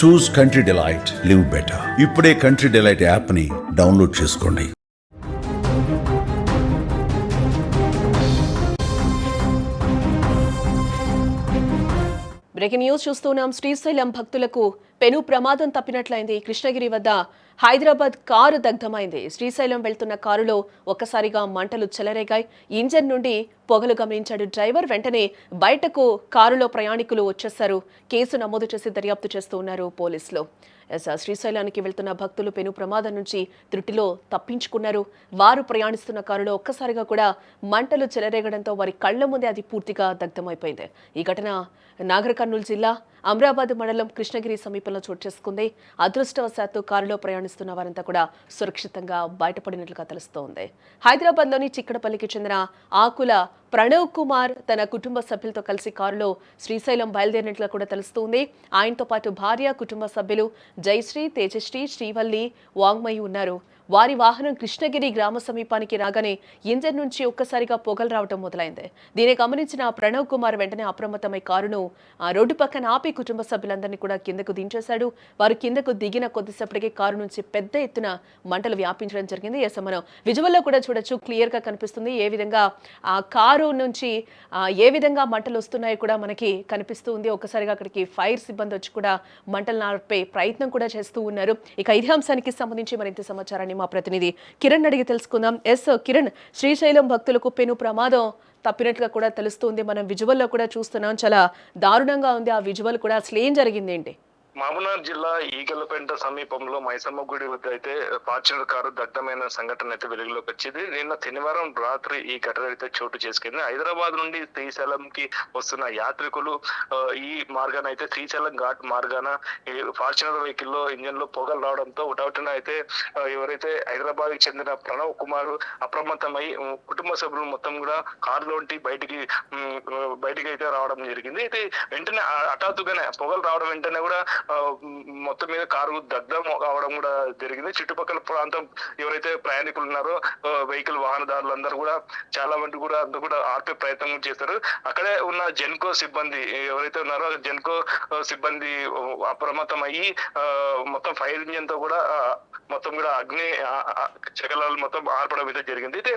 చూస్ country delight, live better. ఇప్పుడే country delight app ని download చేసుకోండి. బ్రేకింగ్ న్యూస్ చూస్తున్నాం. శ్రీశైలం భక్తులకు పెను ప్రమాదం తప్పినట్లయింది. కృష్ణగిరి వద్ద హైదరాబాద్ కారు దగ్ధమైంది. శ్రీశైలం వెళ్తున్న కారులో ఒక్కసారిగా మంటలు చెలరేగాయి. ఇంజన్ నుండి పొగలు గమనించాడు డ్రైవర్. వెంటనే బయటకు కారులో ప్రయాణికులు వచ్చేశారు. కేసు నమోదు చేసి దర్యాప్తు చేస్తూ ఉన్నారు పోలీసులు. శ్రీశైలానికి వెళ్తున్న భక్తులు పెను ప్రమాదం నుంచి త్రుటిలో తప్పించుకున్నారు. వారు ప్రయాణిస్తున్న కారులో ఒక్కసారిగా కూడా మంటలు చెలరేగడంతో వారి కళ్ల ముందే అది పూర్తిగా దగ్ధమైపోయింది. ఈ ఘటన నాగర్ కర్నూలు జిల్లా అమరాబాద్ మండలం కృష్ణగిరి సమీపంలో చోటు చేసుకుంది. అదృష్టవశాత్తు కారులో ప్రయాణిస్తున్న వారంతా కూడా సురక్షితంగా బయటపడినట్లుగా తెలుస్తోంది. హైదరాబాద్లోని చిక్కడపల్లికి చెందిన ఆకుల ప్రణవ్ కుమార్ తన కుటుంబ సభ్యులతో కలిసి కారులో శ్రీశైలం బయలుదేరినట్లుగా కూడా తెలుస్తోంది. ఆయనతో పాటు భార్య, కుటుంబ సభ్యులు జయశ్రీ, తేజశ్రీ, శ్రీవల్లి, వాంగ్మయి ఉన్నారు. వారి వాహనం కృష్ణగిరి గ్రామ సమీపానికి రాగానే ఇంజన్ నుంచి ఒక్కసారిగా పొగలు రావడం మొదలైంది. దీన్ని గమనించిన ప్రణవ్ కుమార్ వెంటనే అప్రమత్తమై కారును రోడ్డు పక్కన ఆపి కుటుంబ సభ్యులందరినీ కూడా కిందకు దించేశాడు. వారు కిందకు దిగిన కొద్దిసేపటికి కారు నుంచి పెద్ద ఎత్తున మంటలు వ్యాపించడం జరిగింది. మనం విజువల్లో కూడా చూడొచ్చు, క్లియర్ గా కనిపిస్తుంది ఏ విధంగా ఆ కారు నుంచి ఏ విధంగా మంటలు వస్తున్నాయో కూడా మనకి కనిపిస్తూ ఉంది. ఒక్కసారిగా అక్కడికి ఫైర్ సిబ్బంది వచ్చి కూడా మంటలు ఆర్పే ప్రయత్నం కూడా చేస్తూ ఉన్నారు. ఇక ఇదే అంశానికి సంబంధించి మరింత సమాచారాన్ని మా ప్రతినిధి కిరణ్ అడిగి తెలుసుకుందాం. కిరణ్, శ్రీశైలం భక్తులకు పెను ప్రమాదం తప్పినట్లుగా కూడా తెలుస్తుంది. మనం విజువల్లో కూడా చూస్తున్నాం, చాలా దారుణంగా ఉంది ఆ విజువల్ కూడా. అసలు ఏం జరిగింది ఏంటి? మహబూబ్నగర్ జిల్లా ఈగలపేట సమీపంలో మైసమ్మ గుడి వద్ద అయితే ఫార్చునర్ కారు దగ్ధమైన సంఘటన అయితే వెలుగులోకి వచ్చింది. నిన్న శనివారం రాత్రి ఈ ఘటన అయితే చోటు చేసుకుంది. హైదరాబాద్ నుండి శ్రీశైలం కి వస్తున్న యాత్రికులు ఈ మార్గాన అయితే శ్రీశైలం ఘాట్ మార్గాన ఫార్చునర్ వెహికల్ లో ఇంజన్ లో పొగలు రావడంతో ఒకటొకటిన అయితే ఎవరైతే హైదరాబాద్ కి చెందిన ప్రణవ్ కుమార్ అప్రమత్తమై కుటుంబ సభ్యులు మొత్తం కూడా కారులోంటి బయటికి అయితే రావడం జరిగింది. అయితే వెంటనే హఠాత్తుగానే పొగలు రావడం వెంటనే కూడా మొత్తం మీద కారు దగ్ధం కావడం కూడా జరిగింది. చుట్టుపక్కల ప్రాంతం ఎవరైతే ప్రయాణికులు ఉన్నారో వెహికల్ వాహనదారులందరూ కూడా చాలా మంది కూడా అందరూ కూడా ఆర్పే ప్రయత్నం చేశారు. అక్కడే ఉన్న జెన్కో సిబ్బంది ఎవరైతే ఉన్నారో జెన్కో సిబ్బంది అప్రమత్తం అయ్యి మొత్తం ఫైర్ ఇంజిన్ తో కూడా మొత్తం కూడా అగ్ని శకలాలు మొత్తం ఆర్పడం అయితే జరిగింది. అయితే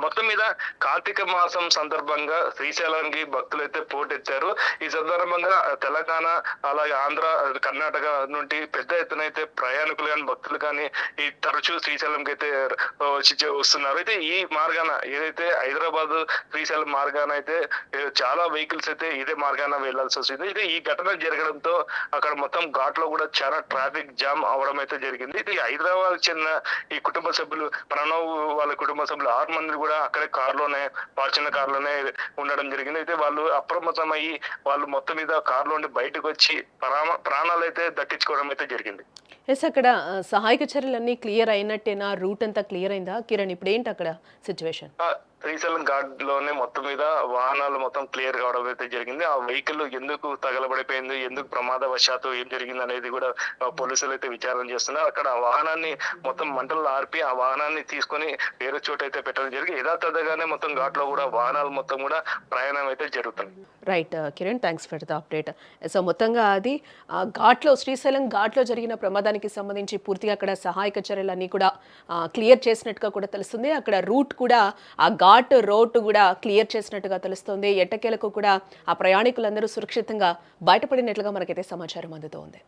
మొత్తం మీద కార్తీక మాసం సందర్భంగా శ్రీశైలానికి భక్తులు అయితే పోటెత్తారు. ఈ సందర్భంగా తెలంగాణ అలాగే ఆంధ్ర, కర్ణాటక నుండి పెద్ద ఎత్తున అయితే ప్రయాణికులు కానీ భక్తులు కానీ ఈ తరచూ శ్రీశైలంకి అయితే వస్తున్నారు. అయితే ఈ మార్గాన ఏదైతే హైదరాబాద్ శ్రీశైలం మార్గాన అయితే చాలా వెహికల్స్ అయితే ఇదే మార్గాన వెళ్లాల్సి వస్తుంది. అయితే ఈ ఘటన జరగడంతో అక్కడ మొత్తం ఘాట్ లో కూడా చాలా ట్రాఫిక్ జామ్ అవడం అయితే జరిగింది. ఇది హైదరాబాద్ చెందిన ఈ కుటుంబ సభ్యులు ప్రణవ్ వాళ్ళ కుటుంబ సభ్యులు 6 మంది కూడా అక్కడే కారులోనే ఫార్చునర్ కారులోనే ఉండడం జరిగింది. అయితే వాళ్ళు అప్రమత్తమయ్యి వాళ్ళు మొత్తం మీద కారులో ఉండి బయటకు వచ్చి ప్రాణాలు అయితే దక్కించుకోవడం అయితే జరిగింది. అక్కడ సహాయక చర్యలన్నీ క్లియర్ అయినట్టేనా? రూట్ అంతా క్లియర్ అయిందా కిరణ్? ఇప్పుడు ఏంటి అక్కడ సిచ్యువేషన్? శ్రీశైలం ఘాట్ లోనే మొత్తం మీద వాహనాలు మొత్తం క్లియర్ కావడం అయితే జరిగింది. ఆ వెహికల్ ఎందుకు తగలబడిపోయింది, ఎందుకు ప్రమాదవశాత్తు ఏం జరిగింది అనేది కూడా పోలీసులు అయితే విచారణ చేస్తున్నారు. అక్కడ ఆ వాహనాన్ని మొత్తం మంటలు ఆర్పి ఆ వాహనాన్ని తీసుకొని వేరే చోట అయితే పెట్టడం జరిగింది. యథాతథగానే మొత్తం ఘాట్ లో కూడా వాహనాలు మొత్తం కూడా ప్రయాణం అయితే జరుగుతుంది. Right Kiran, thanks for the update. So మొత్తంగా అది శ్రీశైలం ఘాట్లో జరిగిన ప్రమాదానికి సంబంధించి పూర్తిగా అక్కడ సహాయక చర్యలన్నీ కూడా క్లియర్ చేసినట్టుగా కూడా తెలుస్తుంది. అక్కడ రూట్ కూడా ఆ ఘాట్ రోడ్ కూడా క్లియర్ చేసినట్టుగా తెలుస్తోంది. ఎట్టకేలకు కూడా ఆ ప్రయాణికులందరూ సురక్షితంగా బయటపడినట్లుగా మనకైతే సమాచారం అందుతోంది.